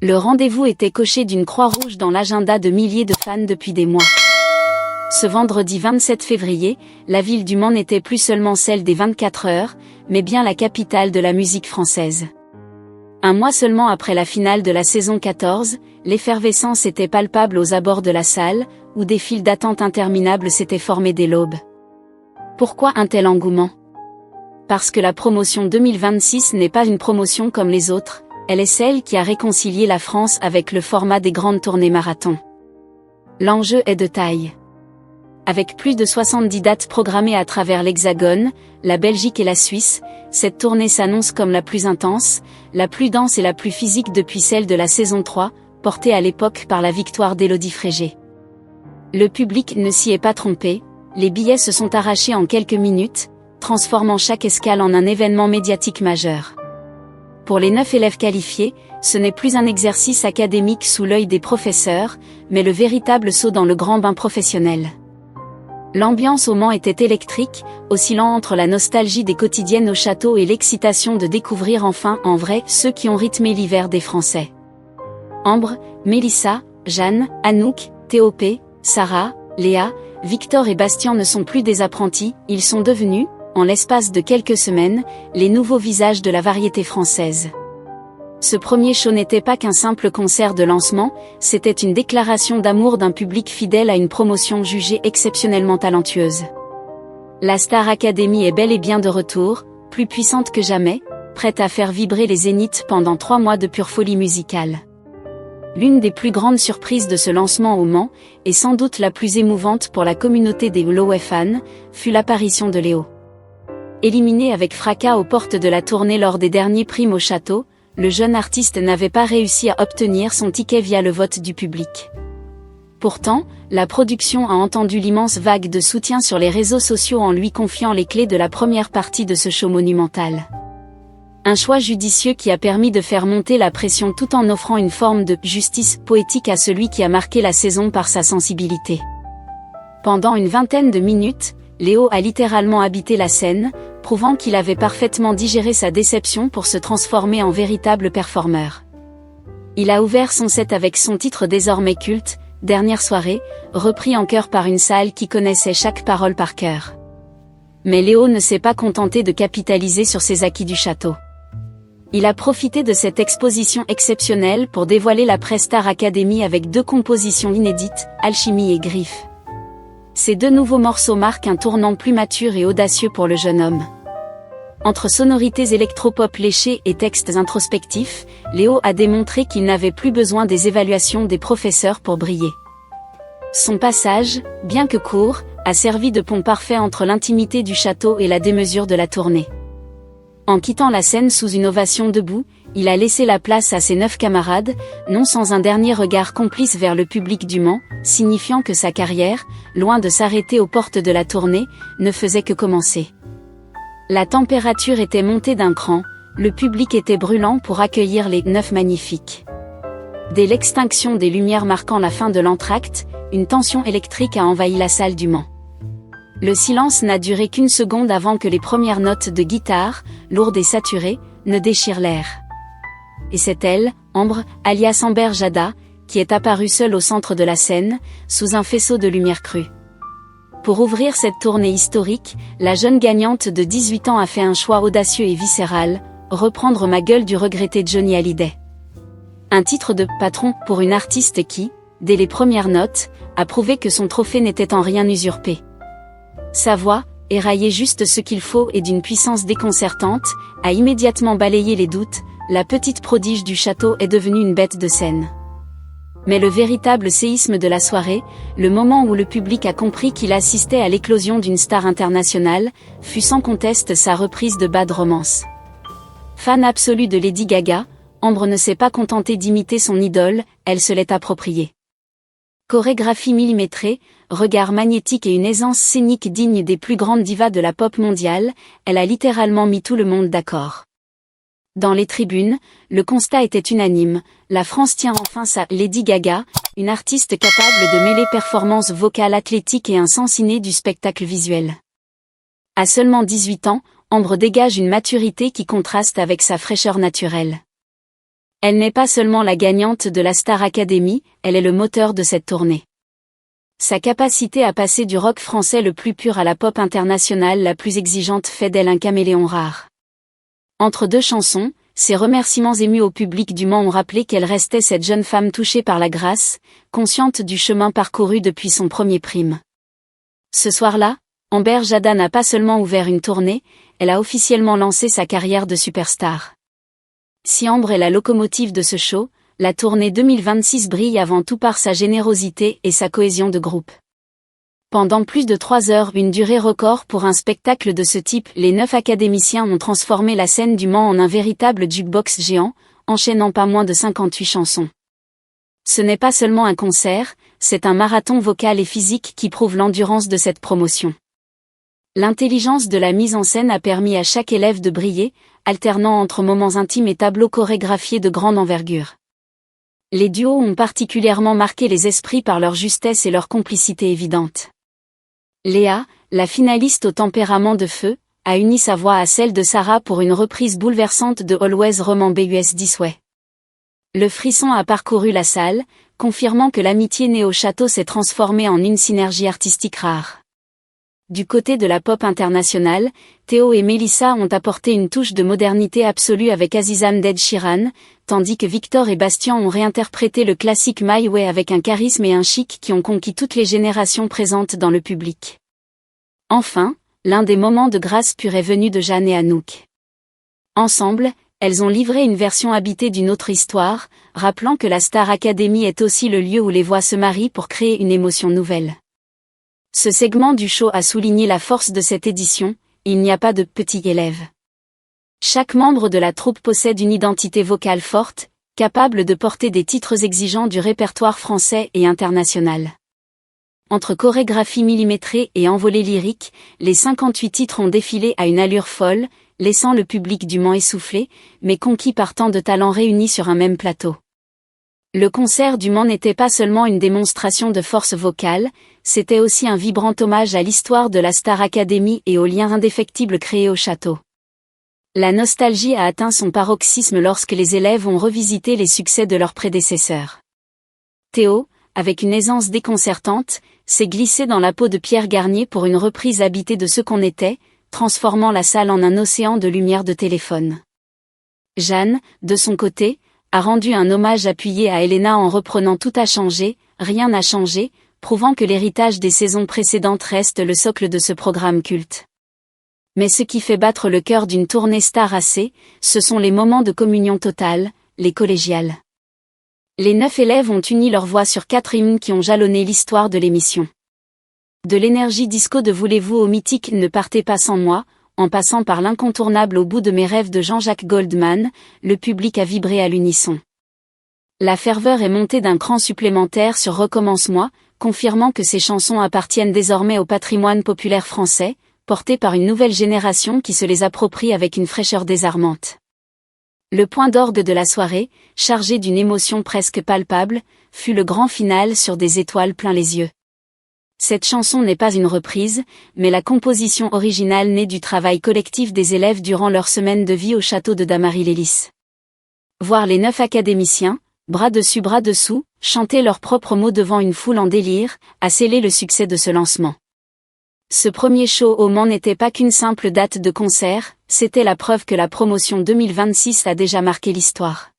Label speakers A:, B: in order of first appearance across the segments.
A: Le rendez-vous était coché d'une croix rouge dans l'agenda de milliers de fans depuis des mois. Ce vendredi 27 février, la ville du Mans n'était plus seulement celle des 24 heures, mais bien la capitale de la musique française. Un mois seulement après la finale de la saison 14, l'effervescence était palpable aux abords de la salle, où des files d'attente interminables s'étaient formées dès l'aube. Pourquoi un tel engouement ? Parce que la promotion 2026 n'est pas une promotion comme les autres, elle est celle qui a réconcilié la France avec le format des grandes tournées marathon. L'enjeu est de taille. Avec plus de 70 dates programmées à travers l'Hexagone, la Belgique et la Suisse, cette tournée s'annonce comme la plus intense, la plus dense et la plus physique depuis celle de la saison 3, portée à l'époque par la victoire d'Élodie Frégé. Le public ne s'y est pas trompé, les billets se sont arrachés en quelques minutes, transformant chaque escale en un événement médiatique majeur. Pour les 9 élèves qualifiés, ce n'est plus un exercice académique sous l'œil des professeurs, mais le véritable saut dans le grand bain professionnel. L'ambiance au Mans était électrique, oscillant entre la nostalgie des quotidiennes au château et l'excitation de découvrir enfin en vrai ceux qui ont rythmé l'hiver des Français. Ambre, Mélissa, Jeanne, Anouk, Théopé, Sarah, Léa, Victor et Bastien ne sont plus des apprentis, ils sont devenus, en l'espace de quelques semaines, les nouveaux visages de la variété française. Ce premier show n'était pas qu'un simple concert de lancement, c'était une déclaration d'amour d'un public fidèle à une promotion jugée exceptionnellement talentueuse. La Star Academy est bel et bien de retour, plus puissante que jamais, prête à faire vibrer les zéniths pendant 3 mois de pure folie musicale. L'une des plus grandes surprises de ce lancement au Mans, et sans doute la plus émouvante pour la communauté des Loé fans, fut l'apparition de Léo. Éliminé avec fracas aux portes de la tournée lors des derniers primes au château, le jeune artiste n'avait pas réussi à obtenir son ticket via le vote du public. Pourtant, la production a entendu l'immense vague de soutien sur les réseaux sociaux en lui confiant les clés de la première partie de ce show monumental. Un choix judicieux qui a permis de faire monter la pression tout en offrant une forme de justice poétique à celui qui a marqué la saison par sa sensibilité. Pendant une vingtaine de minutes, Léo a littéralement habité la scène, prouvant qu'il avait parfaitement digéré sa déception pour se transformer en véritable performeur. Il a ouvert son set avec son titre désormais culte, Dernière soirée, repris en chœur par une salle qui connaissait chaque parole par cœur. Mais Léo ne s'est pas contenté de capitaliser sur ses acquis du château. Il a profité de cette exposition exceptionnelle pour dévoiler la Star Academy avec 2 compositions inédites, Alchimie et Griffes. Ces 2 nouveaux morceaux marquent un tournant plus mature et audacieux pour le jeune homme. Entre sonorités électropop léchées et textes introspectifs, Léo a démontré qu'il n'avait plus besoin des évaluations des professeurs pour briller. Son passage, bien que court, a servi de pont parfait entre l'intimité du château et la démesure de la tournée. En quittant la scène sous une ovation debout, il a laissé la place à ses 9 camarades, non sans un dernier regard complice vers le public du Mans, signifiant que sa carrière, loin de s'arrêter aux portes de la tournée, ne faisait que commencer. La température était montée d'un cran, le public était brûlant pour accueillir les 9 magnifiques. Dès l'extinction des lumières marquant la fin de l'entracte, une tension électrique a envahi la salle du Mans. Le silence n'a duré qu'une seconde avant que les premières notes de guitare, lourdes et saturées, ne déchirent l'air. Et c'est elle, Ambre, alias Amber Jada, qui est apparue seule au centre de la scène, sous un faisceau de lumière crue. Pour ouvrir cette tournée historique, la jeune gagnante de 18 ans a fait un choix audacieux et viscéral, reprendre Ma gueule du regretté Johnny Hallyday. Un titre de patron pour une artiste qui, dès les premières notes, a prouvé que son trophée n'était en rien usurpé. Sa voix, éraillée juste ce qu'il faut et d'une puissance déconcertante, a immédiatement balayé les doutes, la petite prodige du château est devenue une bête de scène. Mais le véritable séisme de la soirée, le moment où le public a compris qu'il assistait à l'éclosion d'une star internationale, fut sans conteste sa reprise de Bad Romance. Fan absolue de Lady Gaga, Ambre ne s'est pas contentée d'imiter son idole, elle se l'est appropriée. Chorégraphie millimétrée, regard magnétique et une aisance scénique digne des plus grandes divas de la pop mondiale, elle a littéralement mis tout le monde d'accord. Dans les tribunes, le constat était unanime, la France tient enfin sa Lady Gaga, une artiste capable de mêler performance vocale athlétique et un sens inné du spectacle visuel. À seulement 18 ans, Ambre dégage une maturité qui contraste avec sa fraîcheur naturelle. Elle n'est pas seulement la gagnante de la Star Academy, elle est le moteur de cette tournée. Sa capacité à passer du rock français le plus pur à la pop internationale la plus exigeante fait d'elle un caméléon rare. Entre deux chansons, ses remerciements émus au public du Mans ont rappelé qu'elle restait cette jeune femme touchée par la grâce, consciente du chemin parcouru depuis son premier prime. Ce soir-là, Amber Jada n'a pas seulement ouvert une tournée, elle a officiellement lancé sa carrière de superstar. Si Amber est la locomotive de ce show, la tournée 2026 brille avant tout par sa générosité et sa cohésion de groupe. Pendant plus de 3 heures, une durée record pour un spectacle de ce type, les 9 académiciens ont transformé la scène du Mans en un véritable jukebox géant, enchaînant pas moins de 58 chansons. Ce n'est pas seulement un concert, c'est un marathon vocal et physique qui prouve l'endurance de cette promotion. L'intelligence de la mise en scène a permis à chaque élève de briller, alternant entre moments intimes et tableaux chorégraphiés de grande envergure. Les duos ont particulièrement marqué les esprits par leur justesse et leur complicité évidente. Léa, la finaliste au tempérament de feu, a uni sa voix à celle de Sarah pour une reprise bouleversante de Always Remember Us This Way. Le frisson a parcouru la salle, confirmant que l'amitié née au château s'est transformée en une synergie artistique rare. Du côté de la pop internationale, Théo et Mélissa ont apporté une touche de modernité absolue avec Azizam d'Ed Sheeran, tandis que Victor et Bastien ont réinterprété le classique My Way avec un charisme et un chic qui ont conquis toutes les générations présentes dans le public. Enfin, l'un des moments de grâce pure est venu de Jeanne et Anouk. Ensemble, elles ont livré une version habitée d'une autre histoire, rappelant que la Star Academy est aussi le lieu où les voix se marient pour créer une émotion nouvelle. Ce segment du show a souligné la force de cette édition, il n'y a pas de petits élèves. Chaque membre de la troupe possède une identité vocale forte, capable de porter des titres exigeants du répertoire français et international. Entre chorégraphie millimétrée et envolée lyrique, les 58 titres ont défilé à une allure folle, laissant le public du Mans essoufflé, mais conquis par tant de talents réunis sur un même plateau. Le concert du Mans n'était pas seulement une démonstration de force vocale, c'était aussi un vibrant hommage à l'histoire de la Star Academy et aux liens indéfectibles créés au château. La nostalgie a atteint son paroxysme lorsque les élèves ont revisité les succès de leurs prédécesseurs. Théo, avec une aisance déconcertante, s'est glissé dans la peau de Pierre Garnier pour une reprise habitée de ce qu'on était, transformant la salle en un océan de lumière de téléphone. Jeanne, de son côté, a rendu un hommage appuyé à Elena en reprenant Tout a changé, rien n'a changé, prouvant que l'héritage des saisons précédentes reste le socle de ce programme culte. Mais ce qui fait battre le cœur d'une tournée Star AC, ce sont les moments de communion totale, les collégiales. Les 9 élèves ont uni leur voix sur 4 hymnes qui ont jalonné l'histoire de l'émission. De l'énergie disco de Voulez-vous au mythique Ne partez pas sans moi, en passant par l'incontournable Au bout de mes rêves de Jean-Jacques Goldman, le public a vibré à l'unisson. La ferveur est montée d'un cran supplémentaire sur Recommence-moi, confirmant que ces chansons appartiennent désormais au patrimoine populaire français, porté par une nouvelle génération qui se les approprie avec une fraîcheur désarmante. Le point d'orgue de la soirée, chargé d'une émotion presque palpable, fut le grand final sur Des étoiles plein les yeux. Cette chanson n'est pas une reprise, mais la composition originale née du travail collectif des élèves durant leur semaine de vie au château de Damary-Lélis. Voir les 9 académiciens, bras dessus bras dessous, chanter leurs propres mots devant une foule en délire, a scellé le succès de ce lancement. Ce premier show au Mans n'était pas qu'une simple date de concert, c'était la preuve que la promotion 2026 a déjà marqué l'histoire.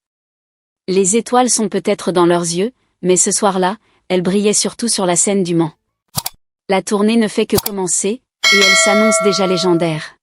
A: Les étoiles sont peut-être dans leurs yeux, mais ce soir-là, elles brillaient surtout sur la scène du Mans. La tournée ne fait que commencer, et elle s'annonce déjà légendaire.